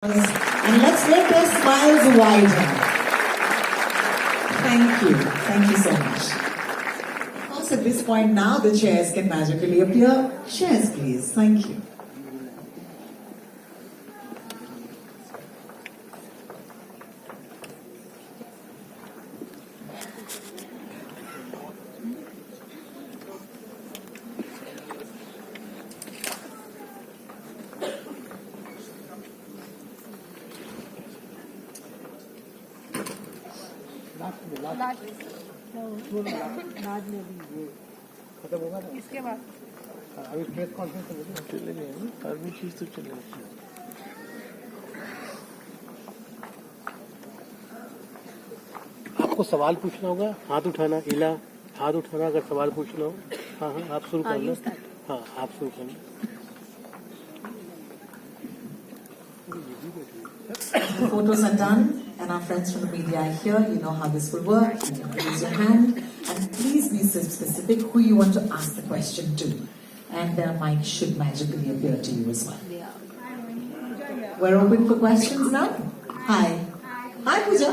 And let's make their smiles wider. Thank you. Thank you so much. Of course, at this point now the chairs can magically appear. Chairs, please. Thank you. इसके बाद अभी press conference चले गए हर भी चीज तो चले आपको सवाल पूछना होगा हाथ उठाना इला हाथ उठाना अगर सवाल पूछना हो हाँ हाँ आप शुरू कर लो हाँ आप शुरू कर लो The photos are done and our friends from the media are here. You know how this will work. You can raise your hand and please be specific who you want to ask the question to. And their mic should magically appear to you as well. We're open for questions now. Hi. Hi, Pooja.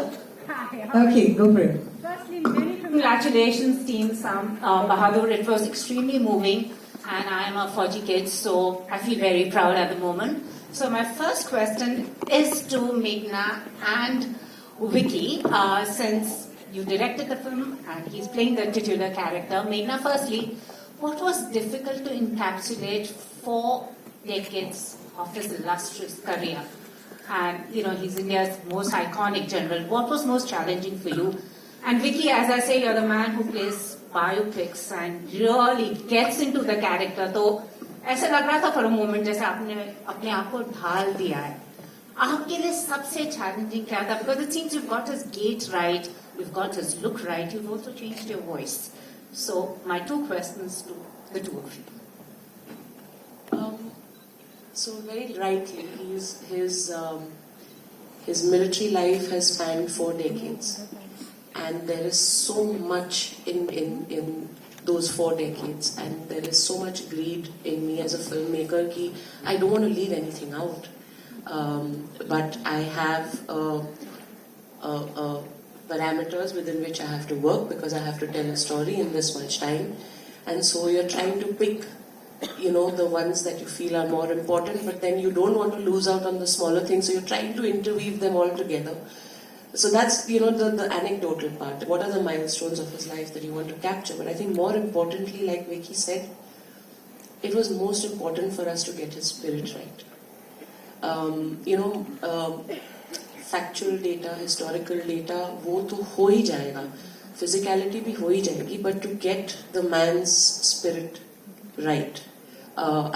Okay, go for it. Firstly, many congratulations, Team Bahadur. It was extremely moving, and I am a Fauji kid, so I feel very proud at the moment. So my first question is to Meghna and Vicky, since you directed the film and he's playing the titular character. Meghna, firstly, what was difficult to encapsulate 4 decades of his illustrious career? And, you know, he's India's most iconic general. What was most challenging for you? And Vicky, as I say, you're the man who plays biopics and really gets into the character. So, ऐसा लग रहा था for a moment जैसे आपने अपने आप को ढाल दिया है आपके लिए सबसे चैलेंजिंग क्या था because it seems you got his gait right you got his look right you also changed your voice so my 2 questions to the 2 of you. So very rightly, his military life has spanned 4 decades, and there is so much in those 4 decades, and there is so much greed in me as a filmmaker ki I don't want to leave anything out, but I have parameters within which I have to work because I have to tell a story in this much time, and so you're trying to pick, you know, the ones that you feel are more important, but then you don't want to lose out on the smaller things, so you're trying to interweave them all together. So that's, you know, the anecdotal part. What are the milestones of his life that you want to capture? But I think more importantly, like Vicky said, it was most important for us to get his spirit right. Factual data, historical data, वो तो हो ही जाएगा. Physicality भी हो ही जाएगी, but to get the man's spirit right,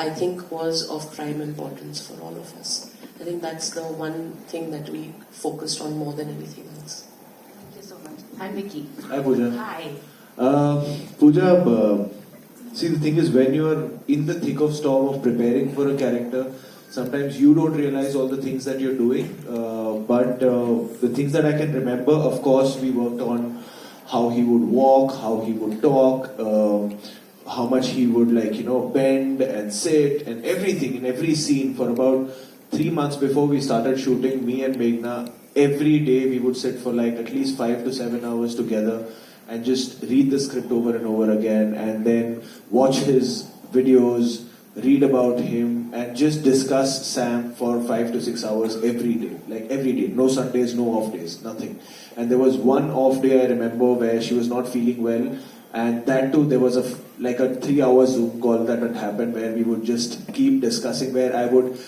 I think was of prime importance for all of us. I think that's the one thing that we focused on more than anything else. Thank you so much. Hi, Vicky. Hi, Pooja. Hi. Pooja, see, the thing is, when you are in the thick of storm of preparing for a character, sometimes you don't realize all the things that you're doing. But the things that I can remember, of course, we worked on how he would walk, how he would talk, how much he would, like, you know, bend and sit and everything in every scene for about 3 months before we started shooting. Me and Meghna, every day we would sit for like at least 5 to 7 hours together and just read the script over and over again, and then watch his videos, read about him, and just discuss Sam for 5 to 6 hours every day. Like every day. No Sundays, no off days, nothing. And there was one off day I remember where she was not feeling well, and that too there was a 3-hour Zoom call that had happened where we would just keep discussing, where I would,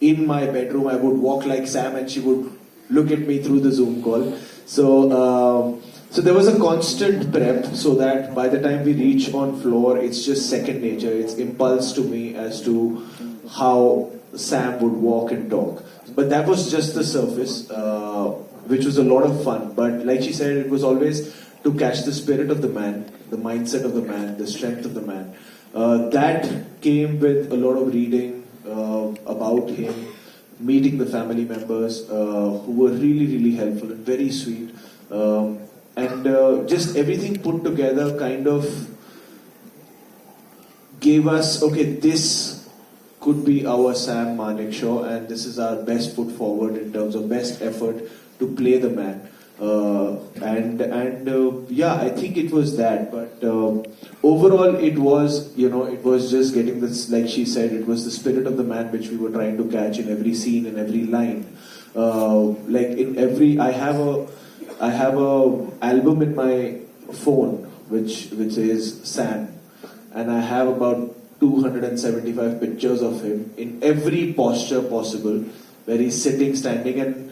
in my bedroom, I would walk like Sam and she would look at me through the Zoom call. So there was a constant prep so that by the time we reach on floor, it's just second nature. It's impulse to me as to how Sam would walk and talk. But that was just the surface, which was a lot of fun. But like she said, it was always to catch the spirit of the man, the mindset of the man, the strength of the man. That came with a lot of reading about him, meeting the family members who were really, really helpful and very sweet, and just everything put together kind of gave us, okay, this could be our Sam Manekshaw, and this is our best foot forward in terms of best effort to play the man. Yeah, I think it was that. But overall, it was just getting this, like she said, it was the spirit of the man which we were trying to catch in every scene, in every line. I have a album in my phone which is Sam, and I have about 275 pictures of him in every posture possible, where he's sitting, standing, and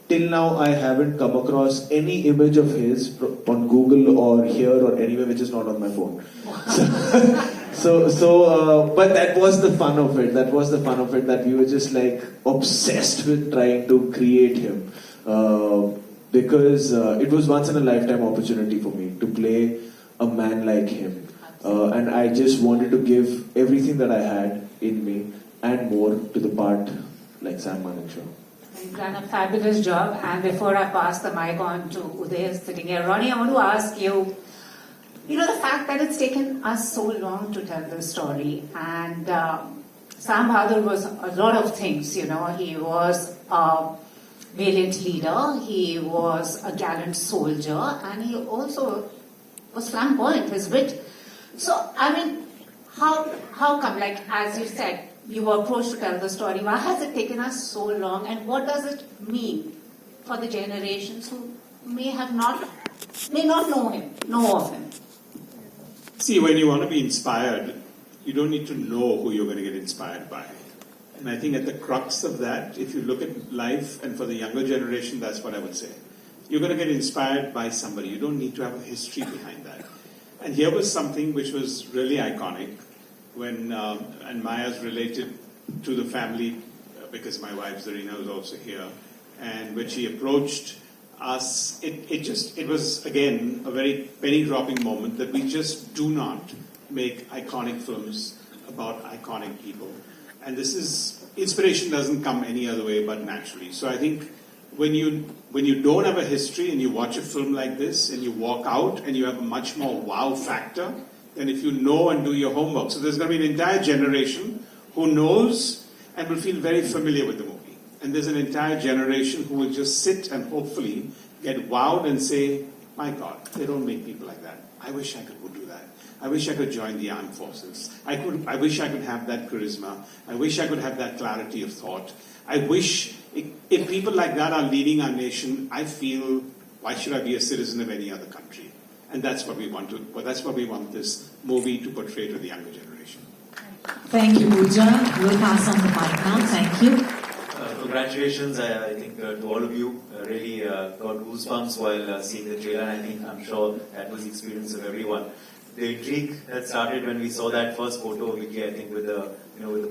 till now I haven't come across any image of his on Google or here or anywhere which is not on my phone. But that was the fun of it. That was the fun of it, that we were just like obsessed with trying to create him. Because it was once in a lifetime opportunity for me to play a man like him. And I just wanted to give everything that I had in me and more to the part like Sam Manekshaw. You've done a fabulous job. And before I pass the mic on to Uday sitting here, Ronnie, I want to ask you, the fact that it's taken us so long to tell the story, and Sam Bahadur was a lot of things, he was a valiant leader, he was a gallant soldier, and he also was flamboyant, his wit. So, how come, like, as you said, you were approached to tell the story? Why has it taken us so long, and what does it mean for the generations who may not know of him? See, when you want to be inspired, you don't need to know who you're going to get inspired by. And I think at the crux of that, if you look at life, and for the younger generation, that's what I would say. You're going to get inspired by somebody. You don't need to have a history behind that. And here was something which was really iconic when, and Maya's related to the family because my wife Zarina was also here. And when she approached us, it was again a very penny dropping moment that we just do not make iconic films about iconic people. And inspiration doesn't come any other way but naturally. So I think when you don't have a history and you watch a film like this and you walk out and you have a much more wow factor than if you know and do your homework. So there's going to be an entire generation who knows and will feel very familiar with the movie. And there's an entire generation who will just sit and hopefully get wowed and say, my God, they don't make people like that. I wish I could do that. I wish I could join the armed forces. I wish I could have that charisma. I wish I could have that clarity of thought. I wish, if people like that are leading our nation, I feel, why should I be a citizen of any other country? And that's what we want this movie to portray to the younger generation. Thank you, Pooja. We'll pass on the mic now. Thank you. Congratulations, I think, to all of you. Really got goosebumps while seeing the trailer. I'm sure that was the experience of everyone. The intrigue that started when we saw that first photo of Vicky, I think, with the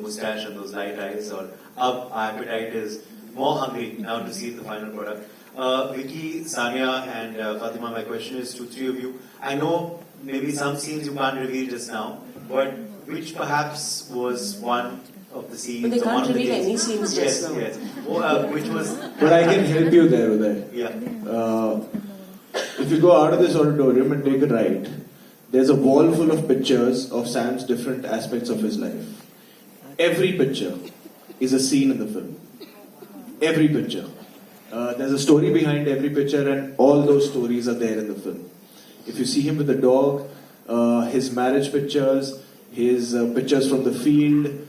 mustache and those light eyes, our appetite is more hungry now to see the final product. Vicky, Sania, and Fatima, my question is to three of you. I know maybe some scenes you can't reveal just now, but which perhaps was one of the scenes? But they can't reveal any scenes just now. Yes. Which was? But I can help you there, Uday. Yeah. If you go out of this auditorium and take a right, there's a wall full of pictures of Sam's different aspects of his life. Every picture is a scene in the film. Every picture. There's a story behind every picture, and all those stories are there in the film. If you see him with the dog, his marriage pictures, his pictures from the field,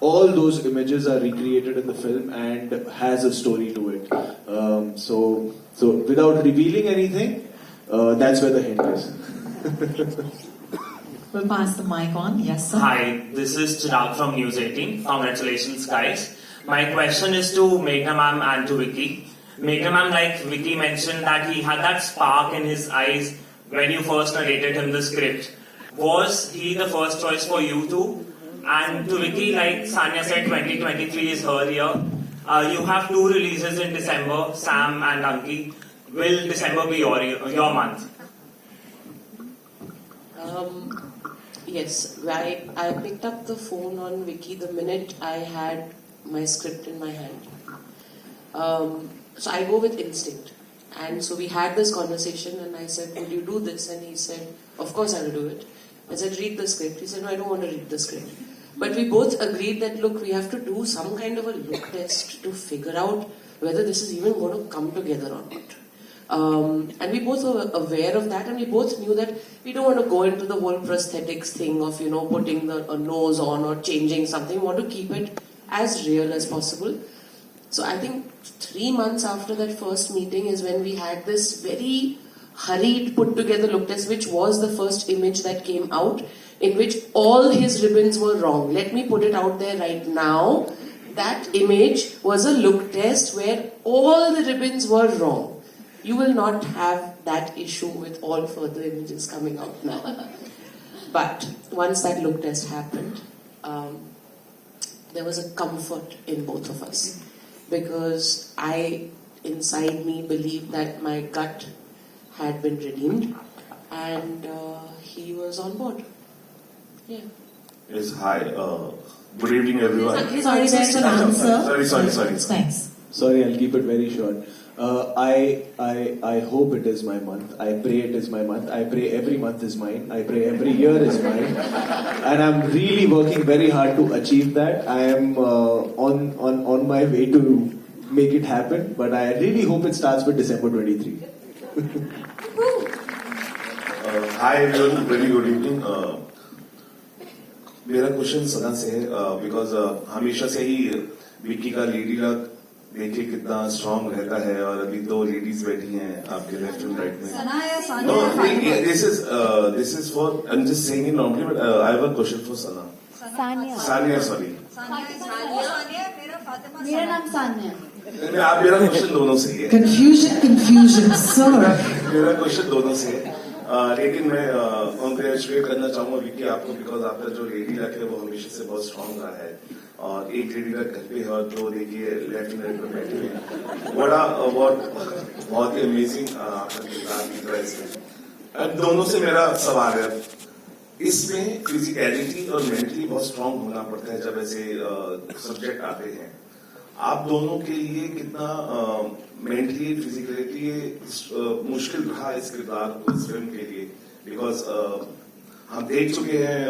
all those images are recreated in the film and has a story to it. So without revealing anything, that's where the hint is. We'll pass the mic on. Yes, sir. Hi, this is Chirag from News 18. Congratulations, guys. My question is to Meghna ma'am and to Vicky. Meghna ma'am, like Vicky mentioned, that he had that spark in his eyes when you first narrated him the script. Was he the first choice for you too? And to Vicky, like Sanya said, 2023 is her year. You have 2 releases in December, Sam and Anki. Will December be your month? Yes, I picked up the phone on Vicky the minute I had my script in my hand. So I go with instinct. And so we had this conversation and I said, will you do this? And he said, of course I will do it. I said, read the script. He said, no, I don't want to read the script. But we both agreed that, look, we have to do some kind of a look test to figure out whether this is even going to come together or not. And we both were aware of that, and we both knew that we don't want to go into the whole prosthetics thing of, putting a nose on or changing something. We want to keep it as real as possible. So I think 3 months after that first meeting is when we had this very hurried, put together look test, which was the first image that came out, in which all his ribbons were wrong. Let me put it out there right now. That image was a look test where all the ribbons were wrong. You will not have that issue with all further images coming out now. But once that look test happened, there was a comfort in both of us. Because I, inside me, believed that my gut had been redeemed, and he was on board. Yeah. Yes, hi. Good evening, everyone. Sorry, there's an answer. Sorry. Thanks. Sorry, I'll keep it very short. I hope it is my month. I pray it is my month. I pray every month is mine. I pray every year is mine. And I'm really working very hard to achieve that. I am on my way to make it happen. But I really hope it starts with December 23. Hi, everyone. Very good evening. मेरा question सना से है because हमेशा से ही विक्की का lady luck देखिए कितना strong रहता है और अभी 2 लेडीज बैठी हैं आपके लेफ्ट एंड राइट में सना या Saniya no this is for I am just saying in normally but I have a question for Sana Saniya sorry मेरा नाम सानिया आप मेरा क्वेश्चन दोनों से ही है Confusion, sir. मेरा क्वेश्चन दोनों से है लेकिन मैं कॉन्ग्रेचुलेट करना चाहूंगा विक्की आपको बिकॉज आपका जो लेडी लक है वो हमेशा से बहुत स्ट्रांग रहा है और एक लेडी लक घर पे है और 2 देखिए लेफ्ट एंड राइट में बैठे हुए बहुत ही अमेजिंग आपका किरदार दिख रहा है इसमें अब दोनों से मेरा सवाल है इसमें फिजिकलिटी और मेंटली बहुत स्ट्रांग होना पड़ता है जब ऐसे सब्जेक्ट आते हैं आप दोनों के लिए कितना मेंटली फिजिकलिटी मुश्किल रहा इस किरदार को इस फिल्म के लिए बिकॉज हम देख चुके हैं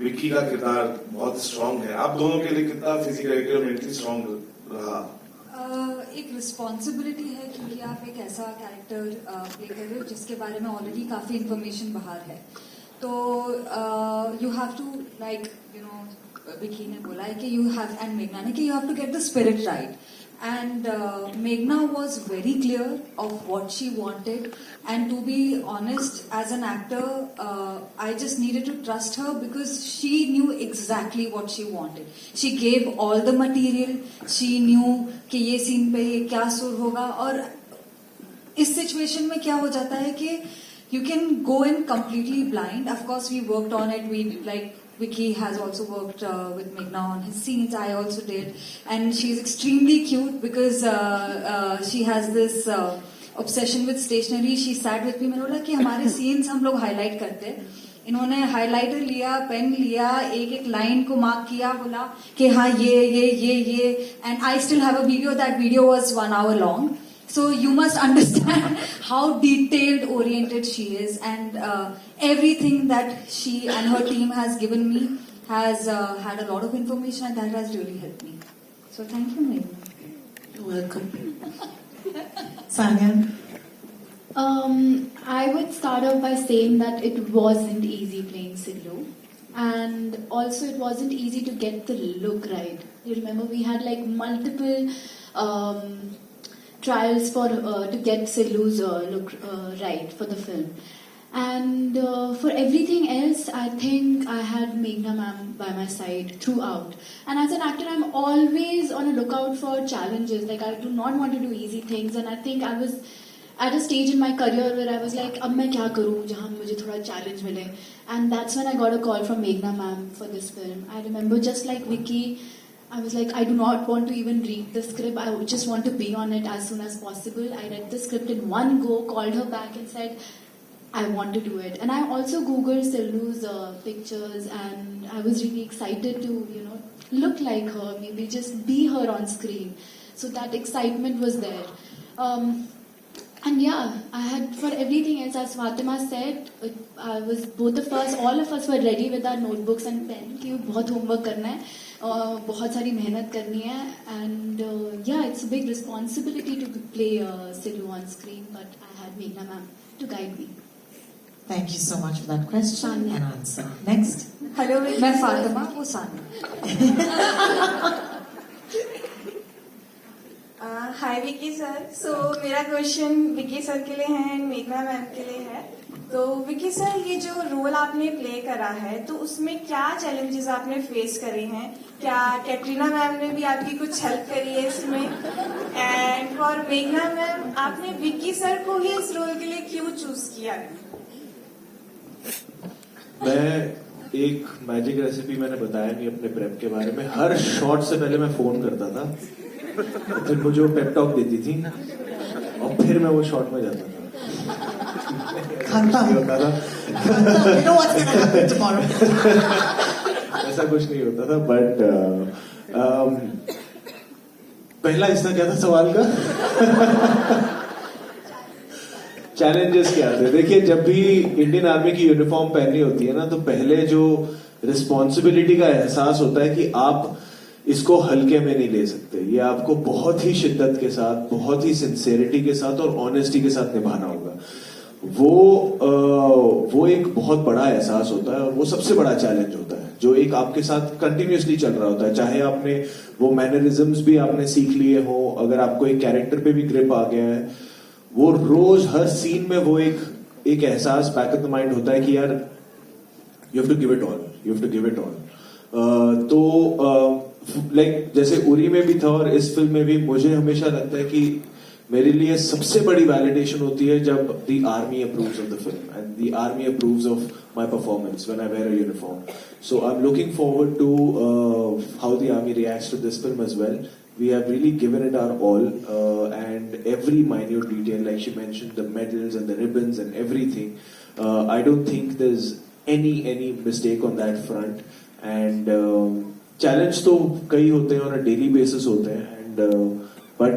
विक्की का किरदार बहुत स्ट्रांग है आप दोनों के लिए कितना फिजिकलिटी और मेंटली स्ट्रांग रहा एक रिस्पॉन्सिबिलिटी है क्योंकि आप एक ऐसा कैरेक्टर प्ले कर रहे हो जिसके बारे में ऑलरेडी काफी इंफॉर्मेशन बाहर है तो you have to like Vicky ने बोला है कि यू हैव एंड मेघना ने कि you have to get the spirit right and मेघना was very clear of what she wanted and to be honest as an actor I just needed to trust her because she knew exactly what she wanted she gave all the material she knew कि ये scene पे ये क्या सुर होगा और इस situation में क्या हो जाता है कि you can go in completely blind. Of course, we worked on it. Vicky has also worked with Meghna on his scenes. I also did. And she's extremely cute because she has this obsession with stationery. She sat with me. मैंने बोला कि हमारे scenes हम लोग highlight करते हैं. इन्होंने highlighter लिया पेन लिया एक लाइन को मार्क किया बोला कि हाँ ये and I still have a video. That video was 1 hour long. So you must understand how detailed oriented she is and everything that she and her team has given me has had a lot of information and that has really helped me. So thank you, Meghna. You're welcome. Sanya? I would start off by saying that it wasn't easy playing Sidhu. And also it wasn't easy to get the look right. You remember we had like multiple trials to get Sidhu's look right for the film. And for everything else, I think I had Meghna ma'am by my side throughout. And as an actor, I'm always on a lookout for challenges. Like I do not want to do easy things. And I think I was at a stage in my career where I was like, अब मैं क्या करूँ जहाँ मुझे थोड़ा challenge मिले. And that's when I got a call from Meghna ma'am for this film. I remember just like Vicky, I was like, I do not want to even read the script. I just want to be on it as soon as possible. I read the script in one go, called her back and said, I want to do it. And I also Googled Sidhu's pictures and I was really excited to, look like her, maybe just be her on screen. So that excitement was there. And yeah, I had for everything else, as Fatima said, I was both of us, all of us were ready with our notebooks and pen कि बहुत homework करना है, बहुत सारी मेहनत करनी है, and yeah, it's a big responsibility to play Sidhu on screen, but I had Meghna ma'am to guide me. Thank you so much for that question and answer. Next. Hello मैं फातिमा, वो सानिया. हाय Vicky sir. सो मेरा question Vicky sir के लिए है and मेघना ma'am के लिए है. तो विकी सर, ये जो रोल आपने प्ले करा है तो उसमें क्या चैलेंजेस आपने फेस करे हैं? क्या कैटरीना मैम ने भी आपकी कुछ हेल्प करी है इसमें? एंड फॉर मेघना मैम, आपने विकी सर को ही इस रोल के लिए क्यों चूज किया? मैं एक मैजिक रेसिपी मैंने बताया नहीं अपने प्रेप के बारे में. हर शॉट से पहले मैं फोन करता था, फिर मुझे वो पेप टॉक देती थी और फिर मैं वो शॉट में जाता था. होता था ऐसा कुछ नहीं होता था. बट पहला हिस्सा क्या था सवाल का? चैलेंजेस क्या थे? देखिए, जब भी इंडियन आर्मी की यूनिफॉर्म पहननी होती है ना, तो पहले जो रिस्पॉन्सिबिलिटी का एहसास होता है कि आप इसको हल्के में नहीं ले सकते. ये आपको बहुत ही शिद्दत के साथ, बहुत ही सिंसेरिटी के साथ और ऑनेस्टी के साथ निभाना होगा. वो एक बहुत बड़ा एहसास होता है और वो सबसे बड़ा चैलेंज होता है जो एक आपके साथ कंटिन्यूअसली चल रहा होता है. चाहे आपने वो मैनरिज्म्स भी आपने सीख लिए हो, अगर आपको एक कैरेक्टर पे भी ग्रिप आ गया है, वो रोज हर सीन में वो एक एहसास बैक ऑफ द माइंड होता है कि यार you have to give it all, you have to give it all. तो लाइक जैसे उरी में भी था और इस फिल्म में भी मुझे हमेशा लगता है कि मेरे लिए सबसे बड़ी वैलिडेशन होती है जब the army approves of the film and the army approves of my performance when I wear a uniform. So I am looking forward to how the army reacts to this film as well. We have really given it our all, and every minute detail, like she mentioned, the medals and the ribbons and everything. I don't think there's any mistake on that front. And challenge तो कई होते हैं on a daily basis होते हैं. And but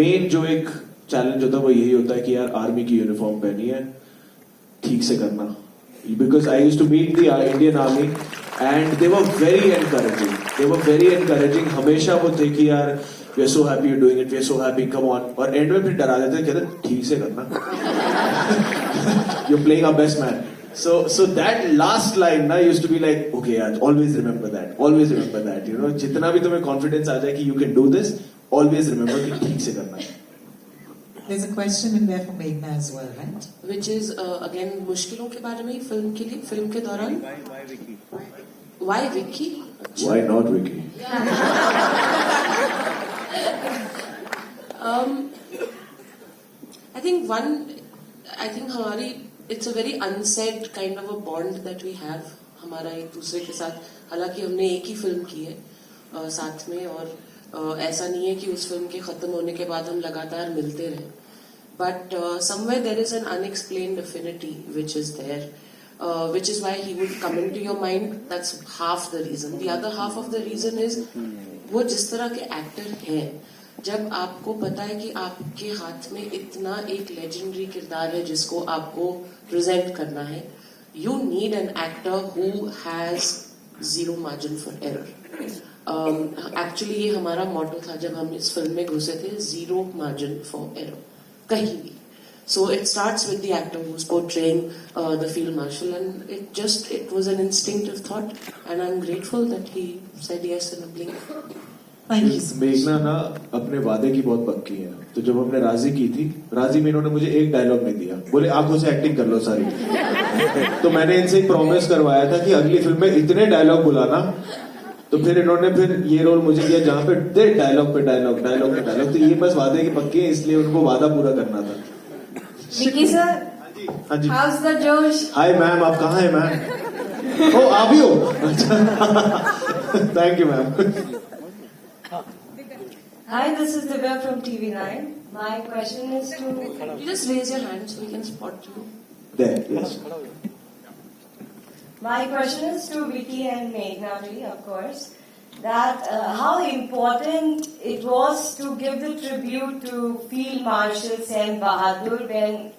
main जो एक challenge होता है वो यही होता है कि यार आर्मी की यूनिफॉर्म पहनी है, ठीक से करना. Because I used to meet the Indian Army and they were very encouraging. हमेशा वो थे कि यार we are so happy you're doing it, we are so happy, come on. और एंड में फिर डरा देते, कहते ठीक से करना. You're playing our best man. So that last line na used to be like, okay, yaar, always remember that. You know, जितना भी तुम्हें confidence आ जाए कि you can do this, always remember कि ठीक से करना है. There's a question in there for Meghna as well, right? Which is again मुश्किलों के बारे में फिल्म के लिए, फिल्म के दौरान. Why Vicky? Why Vicky? Why not Vicky? I think हमारी it's a very unsaid kind of a bond that we have हमारा एक दूसरे के साथ. हालांकि हमने एक ही फिल्म की है साथ में और ऐसा नहीं है कि उस फिल्म के खत्म होने के बाद हम लगातार मिलते रहे. But somewhere there is an unexplained affinity which is there, which is why he would come into your mind. That's half the reason. The other half of the reason is वो जिस तरह के एक्टर हैं, जब आपको पता है कि आपके हाथ में इतना एक लेजेंडरी किरदार है जिसको आपको प्रेजेंट करना है, you need an actor who has zero margin for error. Actually ये हमारा मोटो था जब हम इस फिल्म में घुसे थे, zero margin for error कहीं भी. So it starts with the actor who's portraying the field marshal, and it was an instinctive thought, and I'm grateful that he said yes in a blink. Thank you. मेघना ना अपने वादे की बहुत पक्की है. तो जब हमने राजी की थी, राजी में इन्होंने मुझे एक डायलॉग नहीं दिया, बोले आंखों से एक्टिंग कर लो सारी. तो मैंने इनसे एक प्रॉमिस करवाया था कि अगली फिल्म में इतने डायलॉग बुलाना. तो फिर इन्होंने ये रोल मुझे दिया जहाँ पे डायलॉग पे डायलॉग. तो ये बस वादे की पक्की है, इसलिए उनको वादा पूरा करना था. विकी सर, हाँ जी. हाउस द जोश? हाय मैम, आप कहाँ हैं मैम? ओ आप ही हो? अच्छा, thank you ma'am. Hi, this is Divya from TV9. My question is to... You just raise your hand so we can spot you. There, yes. My question is to Vicky and Meghna ji, of course. that how important it was to give the tribute to Field Marshal Sam Bahadur when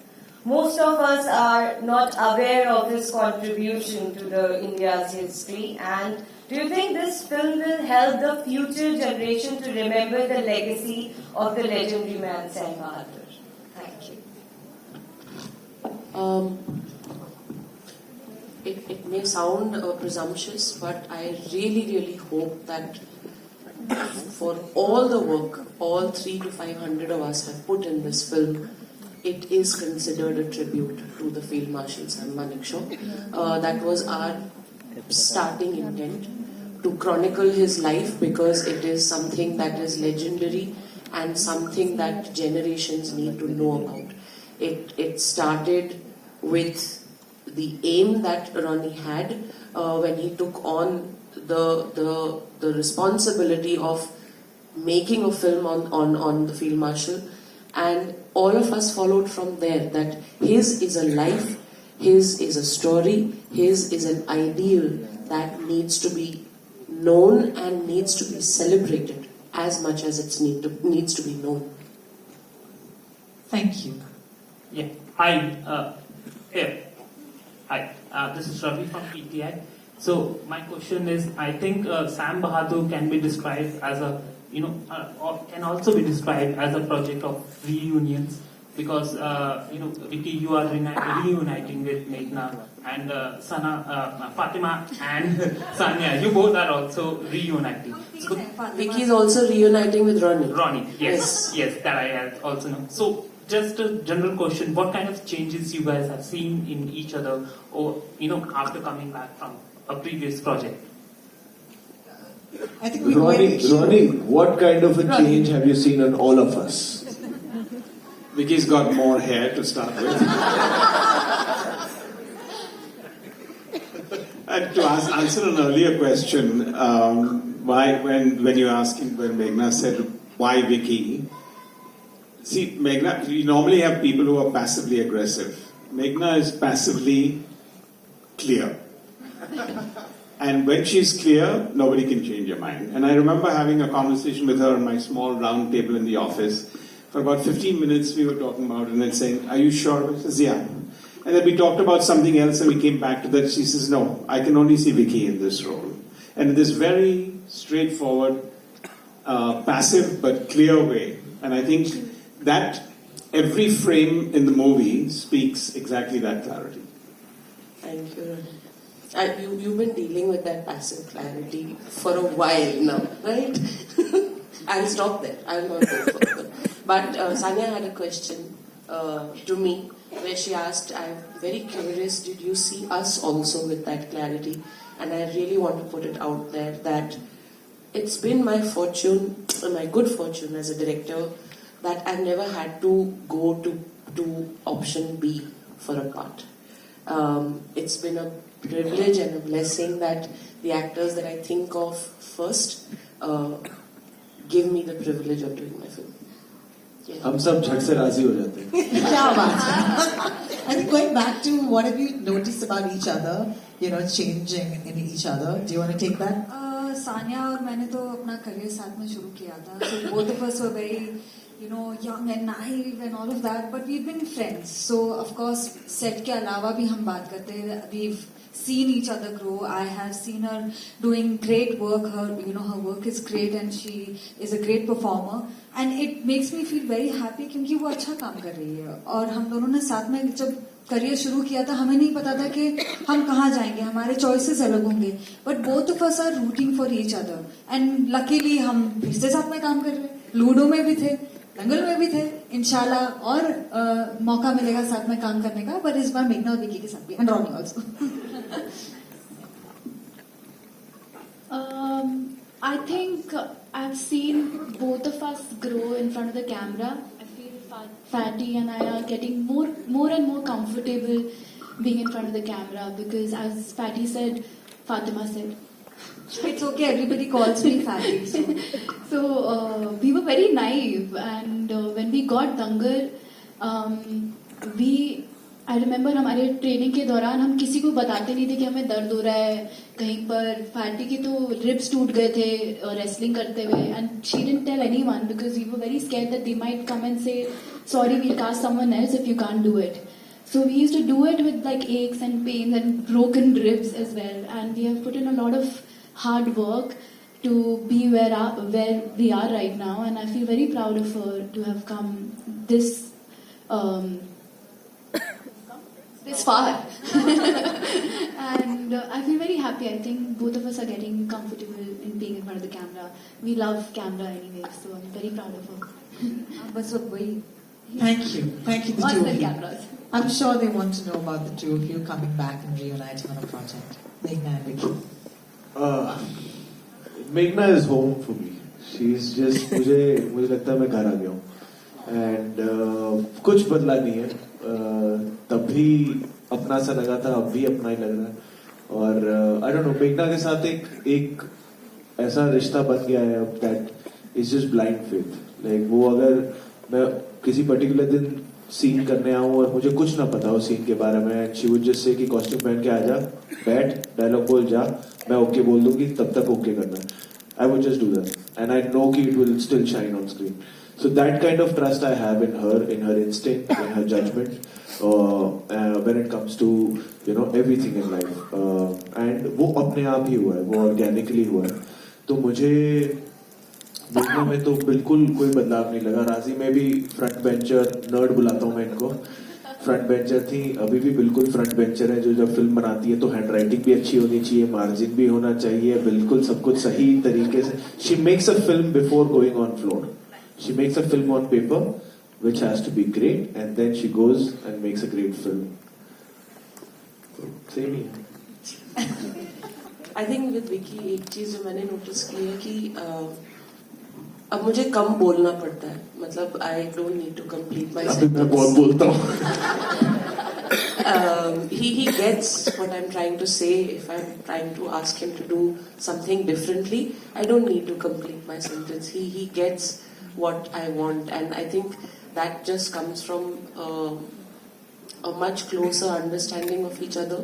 most of us are not aware of his contribution to the India's history. And do you think this film will help the future generation to remember the legacy of the legendary man Sam Bahadur? Thank you. It may sound presumptuous, but I really hope that for all the work all 300 to 500 of us have put in this film, it is considered a tribute to the Field Marshal Sam Manekshaw. That was our starting intent, to chronicle his life, because it is something that is legendary and something that generations need to know about. It started with the aim that Ronnie had when he took on the responsibility of making a film on the Field Marshal, and all of us followed from there, that his is a life, his is a story, his is an ideal that needs to be known and needs to be celebrated as much as it needs to be known. Thank you. Yeah. Hi. Hi. This is Ravi from PTI. So my question is, I think Sam Bahadur can be described as a, or can also be described as a project of reunions, because Vicky, you are reuniting with Meghna, and Fatima and Sanya, you both are also reuniting. So, Vicky is also reuniting with Ronnie. Ronnie, yes, that I also know. So just a general question: what kind of changes you guys have seen in each other, or after coming back from a previous project? I think we Ronnie, what kind of a change have you seen in all of us? Vicky's got more hair to start with. And to answer an earlier question, why when you asked when Meghna said why Vicky, see, Meghna, you normally have people who are passively aggressive. Meghna is passively clear. And when she's clear, nobody can change your mind. And I remember having a conversation with her on my small round table in the office. For about 15 minutes we were talking about it and then saying, are you sure? I says, yeah. And then we talked about something else and we came back to that. She says, no, I can only see Vicky in this role. And in this very straightforward, passive but clear way. And I think that every frame in the movie speaks exactly that clarity. Thank you. You've been dealing with that passive clarity for a while now, right? I'll stop there. I'll not go further. But Sanya had a question to me where she asked, I'm very curious, did you see us also with that clarity? And I really want to put it out there that it's been my fortune, my good fortune as a director, that I've never had to go to option B for a part. It's been a privilege and a blessing that the actors that I think of first give me the privilege of doing my film. हम सब झट से राजी हो जाते हैं. क्या बात है. I think going back to what have you noticed about each other, changing in each other. Do you want to take that? Sania और मैंने तो अपना करियर साथ में शुरू किया था. So both of us were very, young and naive and all of that, but we've been friends. So of course set के अलावा भी हम बात करते हैं. We've seen each other grow. I have seen her doing great work. Her work is great and she is a great performer. And it makes me feel very happy क्योंकि वो अच्छा काम कर रही है. और हम दोनों ने साथ में जब करियर शुरू किया था हमें नहीं पता था कि हम कहाँ जाएंगे, हमारे चॉइसेस अलग होंगे. But both of us are rooting for each other and luckily हम फिर से साथ में काम कर रहे हैं. लूडो में भी थे, दंगल में भी थे. इंशाल्लाह और मौका मिलेगा साथ में काम करने का, पर इस बार मेघना और विकी के साथ भी, and Ronnie also. I think I've seen both of us grow in front of the camera. I feel Fatty and I are getting more and more comfortable being in front of the camera because, as Fatty said, Fatima said, it's okay, everybody calls me Fatty. So we were very naive, and when we got Dangal, I remember हमारे training के दौरान हम किसी को बताते नहीं थे कि हमें दर्द हो रहा है कहीं पर. फाटी के तो रिब्स टूट गए थे रेसलिंग करते हुए, and she didn't tell anyone because we were very scared that they might come and say sorry, we'll cast someone else if you can't do it. So we used to do it with like aches and pains and broken ribs as well, and we have put in a lot of hard work to be where we are right now, and I feel very proud of her to have come this this far. And I feel very happy. I think both of us are getting comfortable in being in front of the camera. We love camera anyway, so I'm very proud of her. बस वही. Thank you, the Watch two the of you. cameras. I'm sure they want to know about the two of you coming back and reuniting on a project. Meghna and Vicky. Meghna is home for me. She's just मुझे लगता है मैं घर आ गया हूँ. And कुछ बदला नहीं है. तब भी अपना सा लगा था, अब भी अपना ही लग रहा है. और I don't know, मेघना के साथ एक ऐसा रिश्ता बन गया है अब that is just blind faith. Like वो अगर मैं किसी पर्टिकुलर दिन सीन करने आऊँ और मुझे कुछ ना पता हो सीन के बारे में, शी वुड जस्ट से कि कॉस्ट्यूम पहन के आ जा, बैठ, डायलॉग बोल जा, मैं ओके बोल दूंगी, तब तक ओके करना है. I would just do that and I know कि it will still shine on screen. So that kind of trust I have in her instinct, in her judgment, when it comes to everything in life. And वो अपने आप ही हुआ है, वो organically हुआ है. तो मुझे देखने में तो बिल्कुल कोई बदलाव नहीं लगा. राजी में भी फ्रंट बेंचर नर्ड बुलाता हूँ मैं इनको. फ्रंट बेंचर थी, अभी भी बिल्कुल फ्रंट बेंचर है. जो जब फिल्म बनाती है तो हैंड राइटिंग भी अच्छी होनी चाहिए, मार्जिन भी होना चाहिए, बिल्कुल सब कुछ सही तरीके से. She makes a film before going on floor. She makes a film on paper, which has to be great, and then she goes and makes a great film. So, same here. I think with Vicky एक चीज जो मैंने notice की है कि अब मुझे कम बोलना पड़ता है. मतलब I don't need to complete my sentence. मैं बहुत बोलता हूँ. He gets what I'm trying to say. If I'm trying to ask him to do something differently, I don't need to complete my sentence. He gets what I want, and I think that just comes from a much closer understanding of each other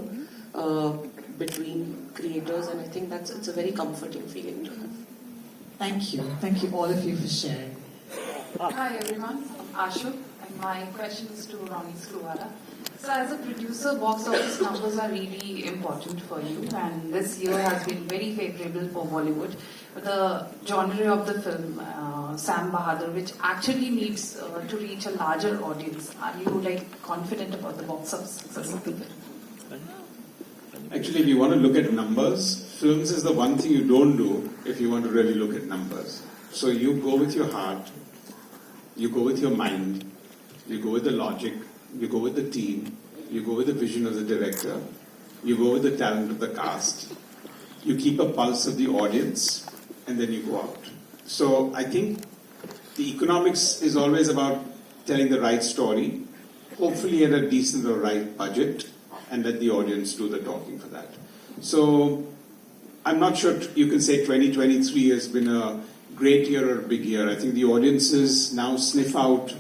between creators, and I think it's a very comforting feeling to have. Thank you all of you for sharing. Hi everyone, I'm Ashu, and my question is to Ronnie Screwala. So as a producer, box office numbers are really important for you, and this year has been very favorable for Bollywood. But the genre of the film, Sam Bahadur, which actually needs to reach a larger audience, are you confident about the box office success of the film? Actually, if you want to look at numbers, films is the one thing you don't do if you want to really look at numbers. So you go with your heart, you go with your mind, you go with the logic, you go with the team, you go with the vision of the director, you go with the talent of the cast, you keep a pulse of the audience, and then you go out. So I think the economics is always about telling the right story, hopefully at a decent or right budget, and let the audience do the talking for that. So I'm not sure you can say 2023 has been a great year or a big year. I think the audiences now sniff out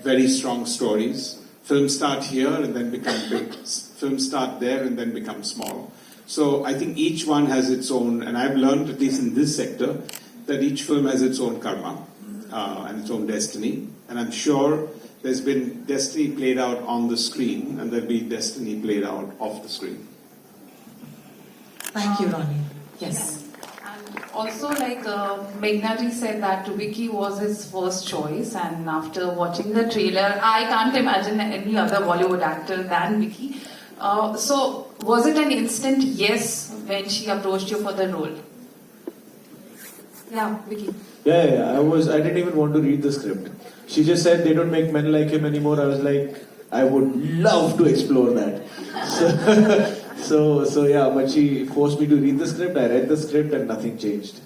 very strong stories. Films start here and then become big. Films start there and then become small. So I think each one has its own, and I've learned, at least in this sector, that each film has its own karma and its own destiny. And I'm sure there's been destiny played out on the screen, and there'll be destiny played out off the screen. Thank you, Ronnie. Yes. And also, Meghna ji said that Vicky was his first choice, and after watching the trailer, I can't imagine any other Bollywood actor than Vicky. So, was it an instant yes when she approached you for the role? Yeah, Vicky. Yeah. I didn't even want to read the script. She just said they don't make men like him anymore. I was like, I would love to explore that. So yeah, but she forced me to read the script. I read the script and nothing changed.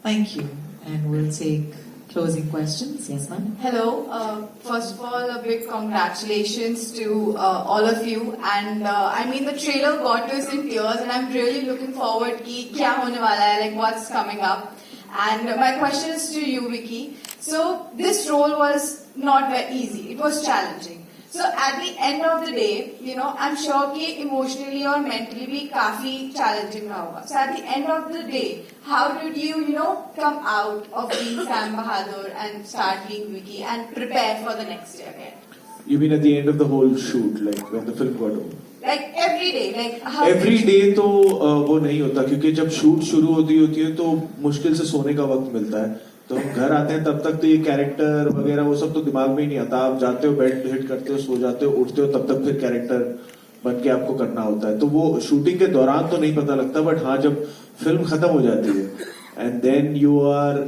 Thank you. And we'll take closing questions. Yes, ma'am. Hello. First of all, a big congratulations to all of you. And the trailer got us in tears, and I'm really looking forward ki kya hone wala hai, what's coming up. And my question is to you, Vicky. So this role was not very easy. It was challenging. So at the end of the day, you know, I'm sure कि emotionally और mentally भी काफी challenging रहा होगा. So at the end of the day, how did you, you know, come out of being Sam Bahadur and start being Vicky and prepare for the next day again? You mean at the end of the whole shoot, like when the film got over? Like every day, like how? Every day तो वो नहीं होता क्योंकि जब shoot शुरू होती है तो मुश्किल से सोने का वक्त मिलता है. तो हम घर आते हैं तब तक तो ये कैरेक्टर वगैरह वो सब तो दिमाग में ही नहीं आता. आप जाते हो, बेड हिट करते हो, सो जाते हो, उठते हो, तब तक फिर कैरेक्टर बन के आपको करना होता है. तो वो शूटिंग के दौरान तो नहीं पता लगता, बट हाँ जब फिल्म खत्म हो जाती है and then you are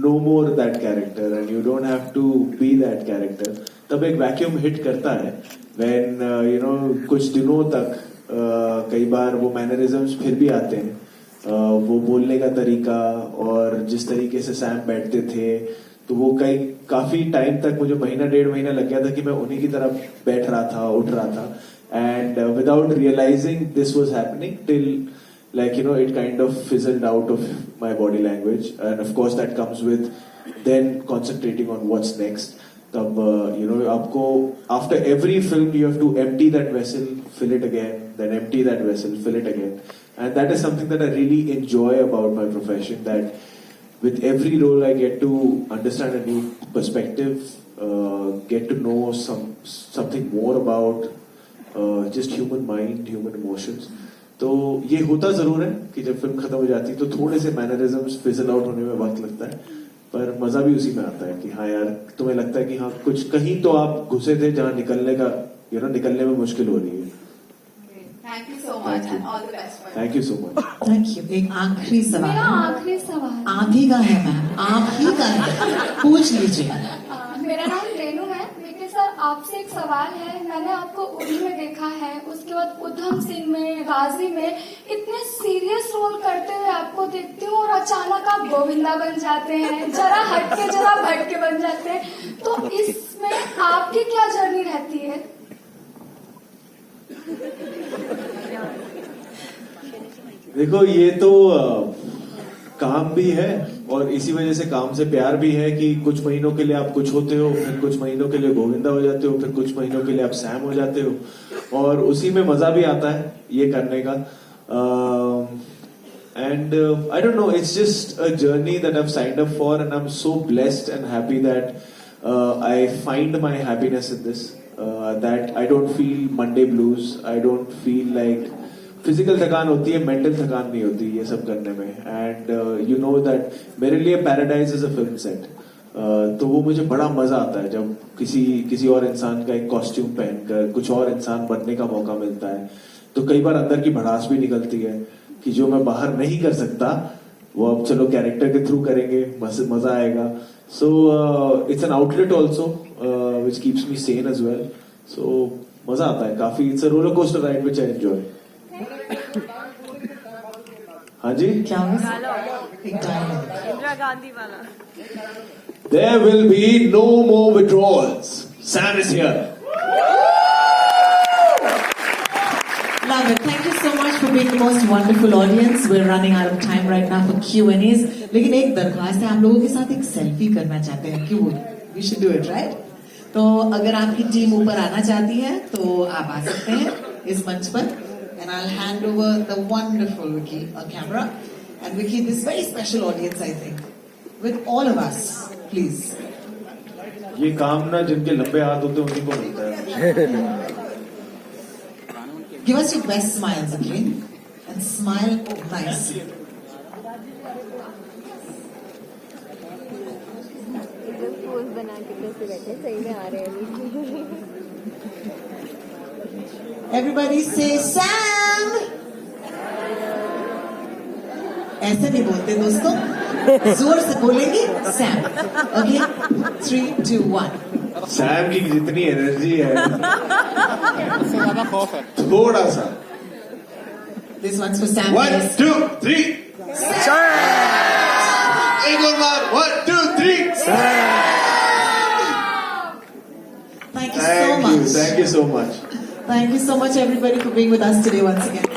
no more that character and you don't have to be that character, तब एक वैक्यूम हिट करता है. व्हेन यू नो कुछ दिनों तक कई बार वो मैनरिज्म्स फिर भी आते हैं. वो बोलने का तरीका और जिस तरीके से सैम बैठते थे, तो वो काफी टाइम तक, मुझे महीना 1.5 महीना लग गया था कि मैं उन्हीं की तरह बैठ रहा था, उठ रहा था. And without realizing this was happening till like you know it kind of fizzled out of my body language, and of course that comes with then concentrating on what's next. तब you know आपको after every film you have to empty that vessel, fill it again, then empty that vessel, fill it again. And that is something that I really enjoy about my profession, that with every role I get to understand a new perspective, get to know something more about just human mind, human emotions. तो ये होता जरूर है कि जब film खत्म हो जाती है तो थोड़े से मैनरिज्म्स फिजल आउट होने में वक्त लगता है, पर मजा भी उसी में आता है कि हाँ यार तुम्हें लगता है कि हाँ कुछ कहीं तो आप घुसे थे जहाँ निकलने का निकलने में मुश्किल हो रही है. Thank you so much and all the best. Thank you so much. Thank you. एक आखिरी सवाल. मेरा आखिरी सवाल आप ही का है मैम, आप ही का है, पूछ लीजिए. मेरा नाम रेनू है. विकी सर, आपसे एक सवाल है. मैंने आपको उड़ी में देखा है, उसके बाद उधम सिंह में, गाजी में इतने सीरियस रोल करते हुए आपको देखती हूँ और अचानक आप गोविंदा बन जाते हैं, जरा हटके जरा भटके बन जाते हैं. तो इसमें आपकी क्या जर्नी रहती है? देखो ये तो काम भी है और इसी वजह से काम से प्यार भी है कि कुछ महीनों के लिए आप कुछ होते हो, फिर कुछ महीनों के लिए गोविंदा हो जाते हो, फिर कुछ महीनों के लिए आप सैम हो जाते हो, और उसी में मजा भी आता है ये करने का. And I don't know, it's just a journey that I have signed up for and I am so blessed and happy that I find my happiness in this, that I don't feel Monday blues, I don't feel like physical थकान होती है, mental थकान नहीं होती ये सब करने में. एंड यू नो दैट मेरे लिए paradise is a film set. तो वो मुझे बड़ा मजा आता है जब किसी और इंसान का एक कॉस्ट्यूम पहनकर कुछ और इंसान बनने का मौका मिलता है. तो कई बार अंदर की भड़ास भी निकलती है कि जो मैं बाहर नहीं कर सकता वो अब चलो कैरेक्टर के थ्रू करेंगे, मजा आएगा. So it's an outlet also which keeps me sane as well. So मजा आता है काफी. It's a roller coaster ride which I enjoy. हाँ जी, क्या होगा? इंदिरा गांधी वाला. There will be no more withdrawals. Sam is here. Love it. Thank you so much for being the most wonderful audience. We're running out of time right now for Q&As. लेकिन एक दरख्वास्त है, आप लोगों के साथ एक सेल्फी करना चाहते हैं. क्यों? We should do it, right? तो अगर आपकी टीम ऊपर आना चाहती है तो आप आ सकते हैं इस मंच पर. And I'll hand over the wonderful Vicky a camera. And Vicky, this very special audience, I think, with all of us, please. ये काम ना जिनके लंबे हाथ होते हैं उन्हीं को मिलता है. Give us your best smile, Vicky, and smile nice. Pose बना के कैसे बैठे, सही में आ रहे हैं. Everybody say Sam. ऐसे नहीं बोलते दोस्तों, जोर से बोलेंगे Sam. Okay, 3, 2, 1. सैम की जितनी एनर्जी है थोड़ा सा. This one's for Sam. 1, 2, 3. एक और बार. 1, 2, 3. Thank you so much. Thank you so much. Thank you so much, everybody, for being with us today once again.